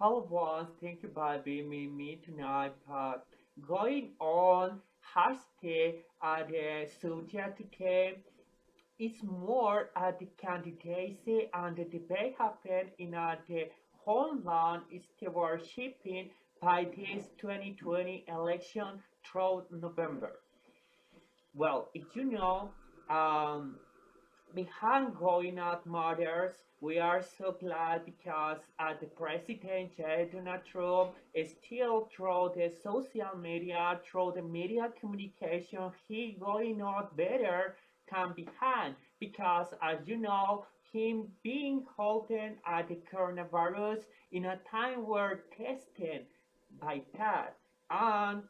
Hello, boss. Thank you for being with me tonight. Going on hashtag the subject today is more the candidacy and the debate happened in the homeland stewardshiping by this 2020 election through November. Well, if you know, um, behind going out matters, we are so glad because the President Donald Trump is still through the social media, through the media communication, he going out better than behind because as you know, him being holding at the coronavirus in a time where tested by that and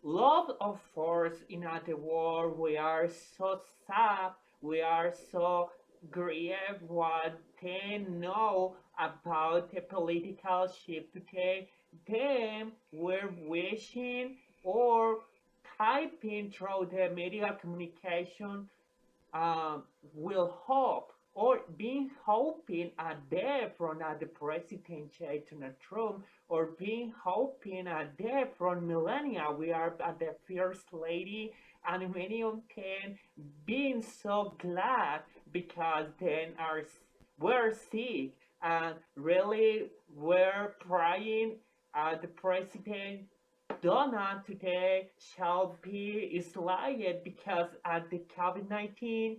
love of force in the world. We are so sad. We are so grieved what they know about the political shift today. Then we're wishing or typing through the media communication um, will hope or being hoping a day from the president Donald Trump or being hoping a day from Melania. We are at the first lady and many of them being so glad because then we're sick and really we're praying the president Donald today shall be slayed because at the COVID-19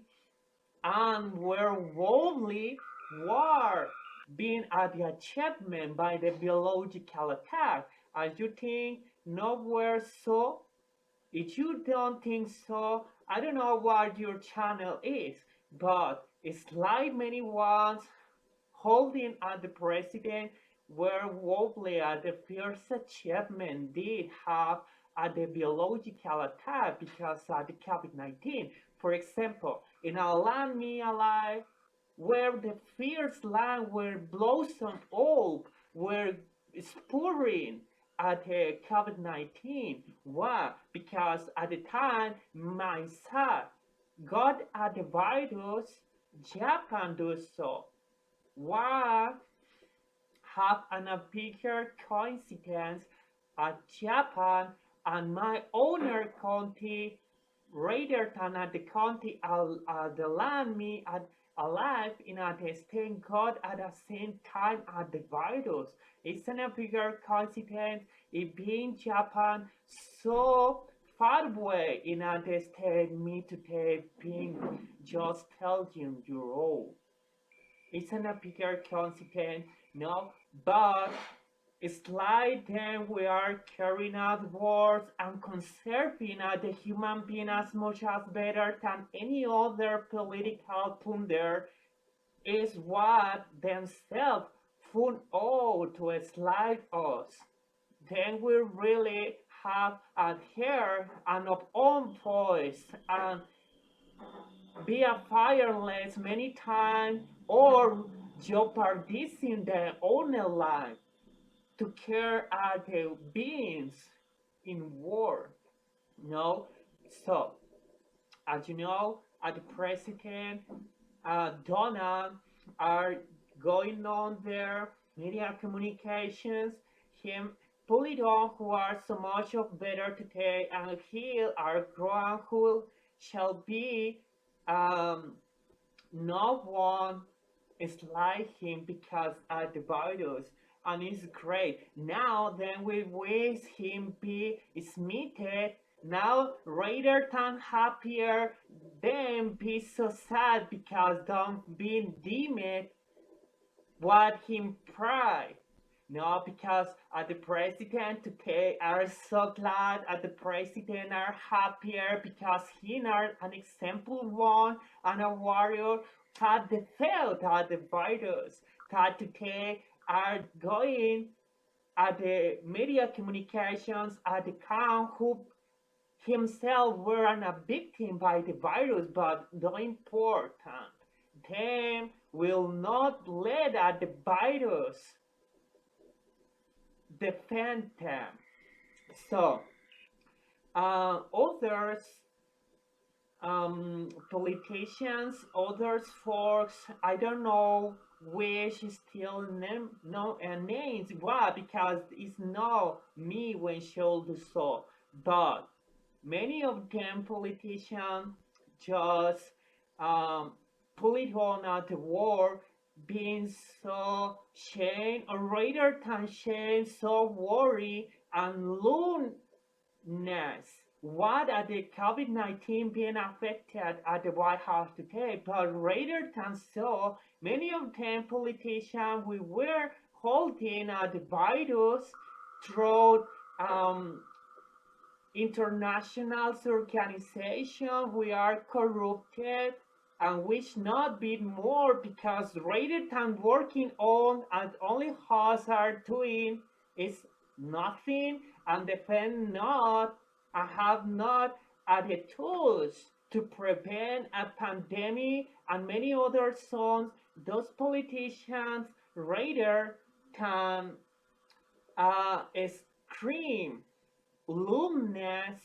and were worldly war being at the achievement by the biological attack. As you think nowhere so, if you don't think so, I don't know what your channel is, but it's like many ones holding at the president were wobbly at the first achievement did have at the biological attack because of the COVID-19. For example, in a land me alive, where the first land were blossom up, were spurring at the COVID-19. Why? Because at the time, my son got at the virus, Japan do so. Why have an bigger coincidence at Japan and my owner county rather than at the county the land me at alive in a same God at the same time at the virus. Isn't a bigger coincidence it being Japan so far away in a state me today being just telling you all. Isn't a bigger consequence? No, but it's like then we are carrying out wars and conserving the human being as much as better than any other political plunder is what themselves found out to slide us. Then we really have a hair and of own voice and be a fireless many times or jeopardizing their own life to care at the beings in war. No, so as you know, the president Donald are going on their media communications. Him pull it on who are so much of better today and he are growing who shall be um, no one is like him because the virus and it's great. Now then we wish him be smitted now rather than happier than be so sad because don't be deemed what him pride. No, because the president today are so glad the president are happier because he are an example one and a warrior that the failed at the virus that today are going at the media communications at the count who himself were a victim by the virus but the important them will not let the virus defend them. So others politicians, others folks, I don't know which still no names. Why? Because it's not me when should do so. But many of them politicians just um, put it on at the war, being so shame or rather than shame, so worried and loneliness. What are the COVID-19 being affected at the White House today? But rather than so, many of them politicians we were holding at the virus through um, international organization we are corrupted and which not be more because rather than working on and only us are doing is nothing and defend not and have not the tools to prevent a pandemic and many other songs those politicians rather can scream luminous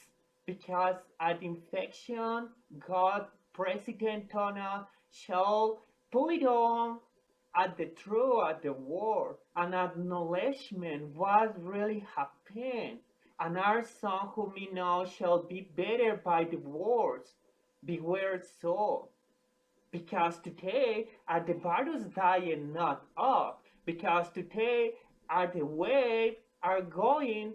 because an infection got President Donald shall put it on at the truth at the war, an acknowledgement what really happened, and our son whom we know shall be better by the words. Beware so because today are the virus dying not up because today are the wave are going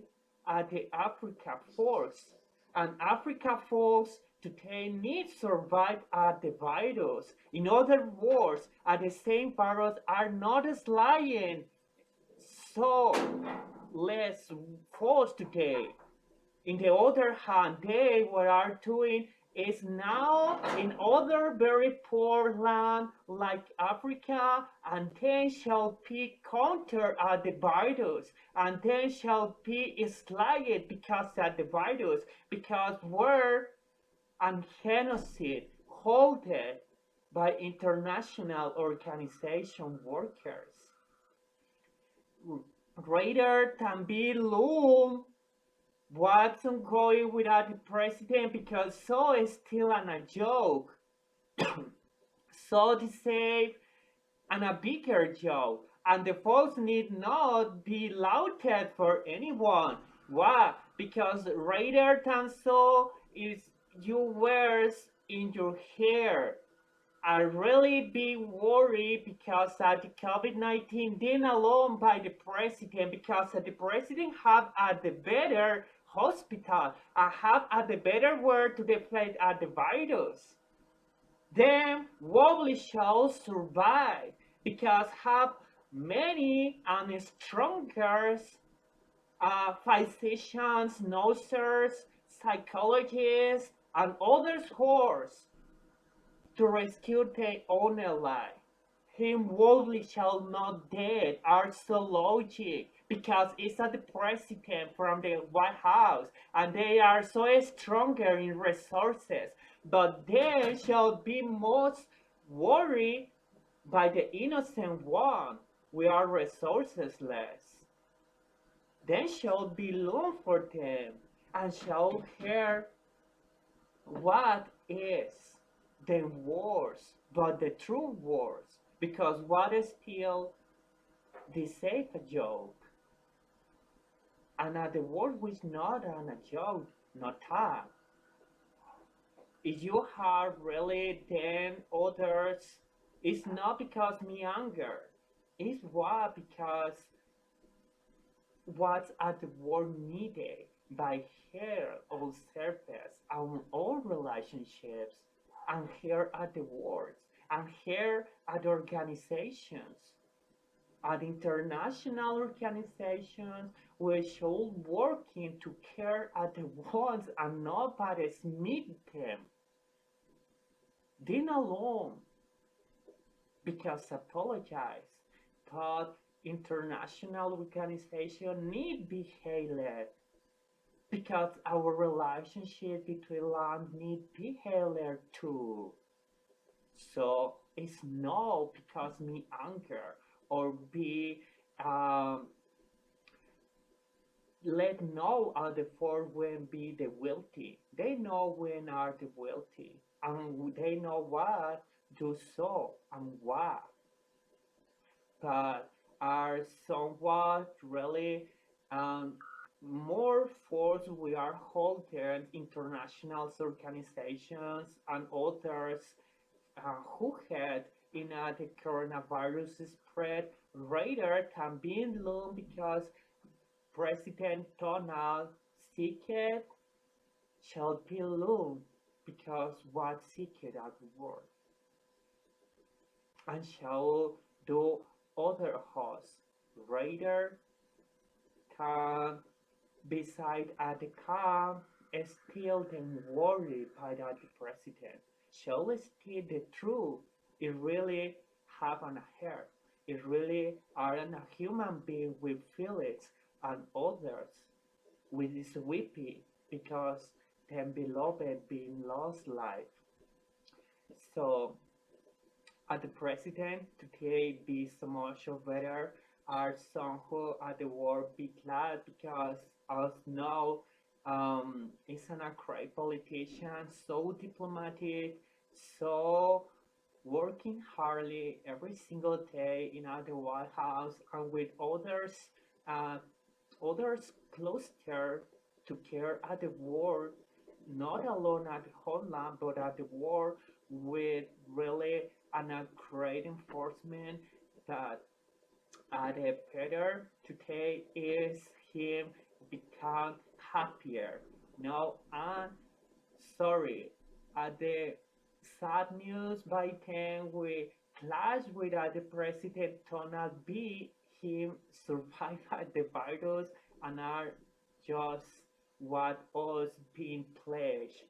at the Africa force and Africa folks today need survive at the virus. In other words, at the same virus are not lying so less force today. In the other hand, they what are doing is now in other very poor land like Africa, and then shall be counter the virus, and then shall be slayed because of the virus, because we're an genocide holded by international organization workers. Greater than be loom what's ongoing without the president because so is still an a joke. So to say and a bigger joke. And the folks need not be lauded for anyone. Why? Because rather than so is you wears in your hair I really be worried because the COVID-19 didn't alone by the president because the president have at the better hospital, I have at the better word to deflate at the virus. Then wobbly shall survive because have many and stronger physicians, nurses, psychologists, and others horse to rescue their own life. Him worldly shall not dead are so logic because it's at the president from the White House and they are so stronger in resources. But they shall be most worried by the innocent one. We are resourceless. Then shall be long for them and shall hear what is the words, but the true words, because what is still the safe joke, and the word which not an a joke, not that. If you have really then others, it's not because me anger, it's why because what's at the word needed by here all surface our all relationships and here are the words and here are the organizations and international organizations which all working to care at the ones and nobody's meet them then alone because apologize but international organization need be hailed because our relationship between land need be hailed too. So it's not because me anger or be um, let know the for when be the wealthy. They know when are the wealthy and they know what do so and why. but are somewhat really um, more force we are holding international organizations and others who had in the coronavirus spread radar can be loom because President Donald seeked shall be loom because what seeked at the world and shall do other hosts radar can beside at the camp still then worried by that the president shall state the truth it really have an hair it really are a human being with feelings and others with this weepy because them beloved being lost life so at the president today be so much better are some who at the world be glad because us now is an a great politician, so diplomatic, so working hardly every single day in at the White House and with uh, others closer to care at the war, not alone at the homeland, but at the war with really a great enforcement that the better today is him become happier. No, I'm sorry. The sad news by then we clash with the president Donald B. Him survive the virus and are just what us being pledged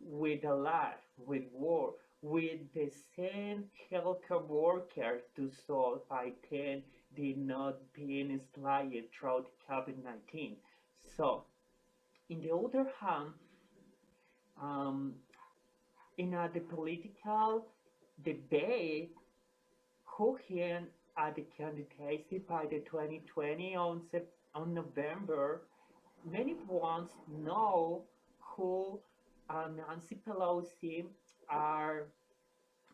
with a life, with war, with the same healthcare workers to solve by 10 did not being slain throughout COVID-19. So, in the other hand, um, in the political debate, who can at the candidacy by the 2020 on November, many ones know who Nancy Pelosi are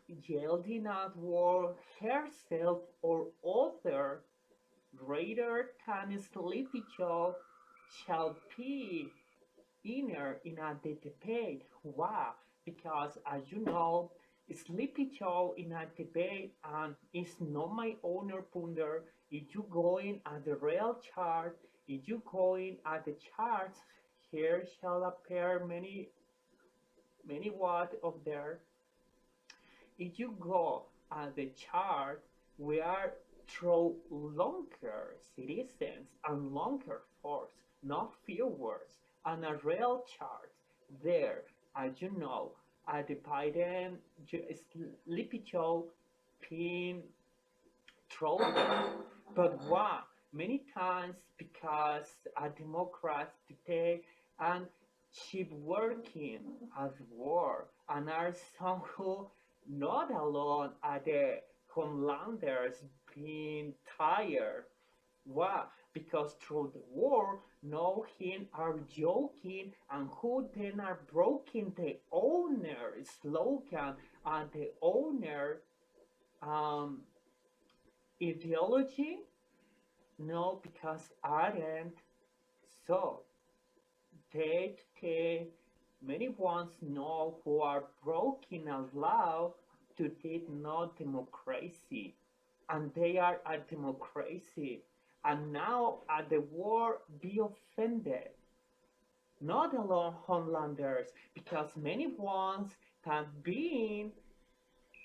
yielding at war herself or other greater than Sleepy Joe shall be inner in a debate. Why? Because as you know, Sleepy Joe in a debate and it's not my honor punder. If you going at the real chart, if you going at the charts, here shall appear many what of there if you go at the chart, we are through longer citizens and longer force, not fewer, on a real chart there, as you know, at the Biden Sleepy Joe pin throw them. But why? Many times because a Democrats today and keep working as war and are somehow not alone at the homelanders being tired. Why? Because through the war, no him are joking and who then are broken the owner slogan and the owner um, ideology. No, because aren't so. They many ones know who are broken and loud to did not democracy, and they are a democracy, and now at the war be offended. Not alone homelanders, because many ones have been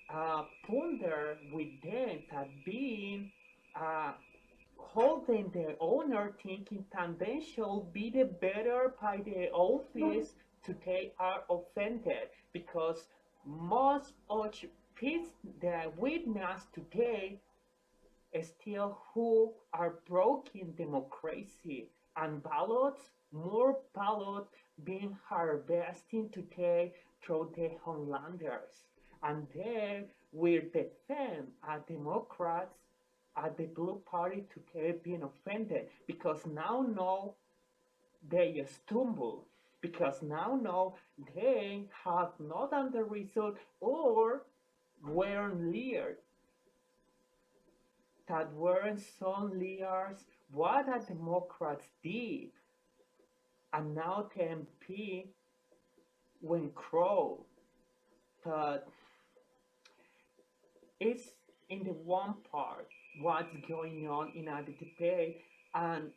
ponder with them, have been uh, holding the owner thinking that they should be the better by the office to they are offended because most of peace the witness today still who are broken democracy and ballots more ballots being harvested today through the homelanders and then we defend a democrats at the blue party today being offended because now know they stumble because now know they have not done the result or weren't leered that weren't some leaders what the Democrats did, and now the MP went crow. But it's in the one part what's going on in the debate and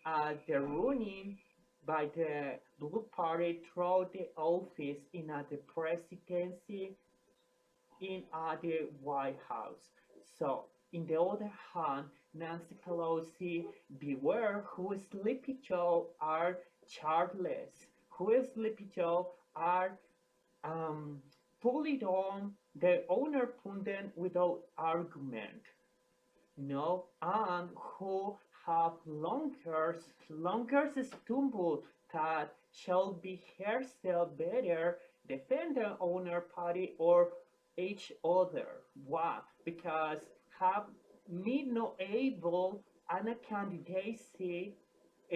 the running by the Blue Party through the office in the presidency in the White House. So, in the other hand, Nancy Pelosi, beware who Sleepy Joe are childless, who Sleepy Joe are um, pull it on the owner pundit without argument, and who have longer stumble that shall be herself better defend the owner party or each other. Why? Because have me no able and a candidacy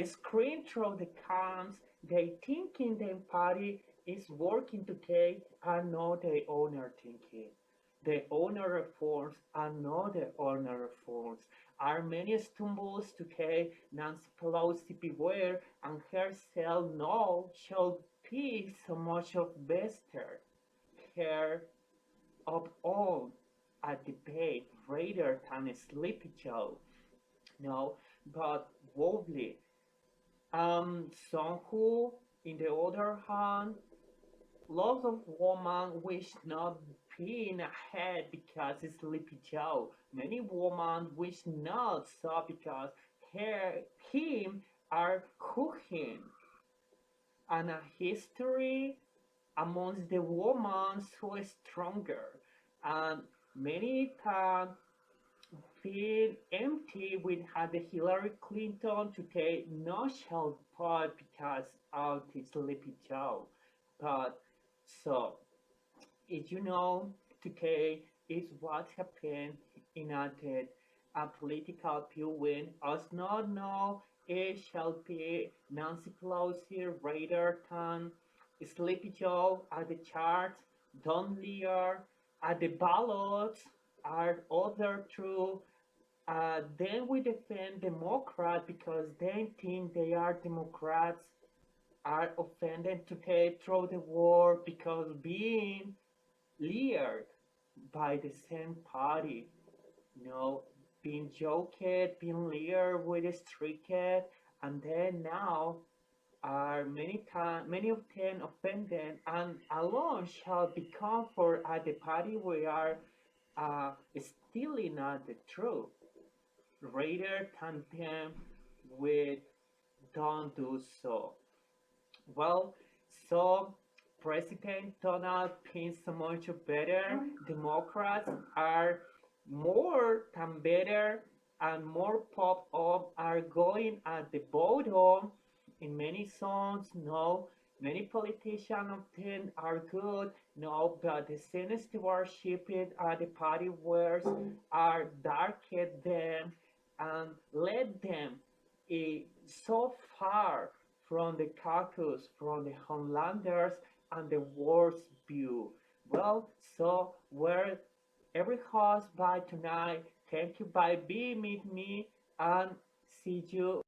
screen through the cams, they thinking the party is working today and not the owner thinking. The owner reforms are not the owner reforms. Are many stumbles today, Nancy Pelosi beware and herself no shall be so much of better care of all a debate rather than a sleepy Joe. No, but wobbly. Some who, in the other hand, lots of women wish not being ahead because it's Sleepy Joe. Many women wish not so because her, him are cooking. And a history amongst the women who is stronger. And many times feel empty with had the Hillary Clinton today no shall part because of the Sleepy Joe. But so if you know today is what happened in a political viewing, us not know it shall be Nancy Pelosi, Raider Tan, Sleepy Joe at the charts, Don Lear, at the ballots are other true. Then we defend Democrat because they think they are Democrats are offended today through the war because being leered by the same party, you know, being joked, being leered with a street cat, and then now are many of them offended, and alone shall become for at the party we are stealing at the truth, rather than them with don't do so. Well, so President Donald thinks so much better. Democrats are more than better and more pop up are going at the bottom in many zones. No, many politicians of them are good. No, but the Senate stewardship at the party wars are darker than and let them so far from the caucus, from the homelanders, and the world's view. Well, so we're every host by tonight. Thank you by being with me and see you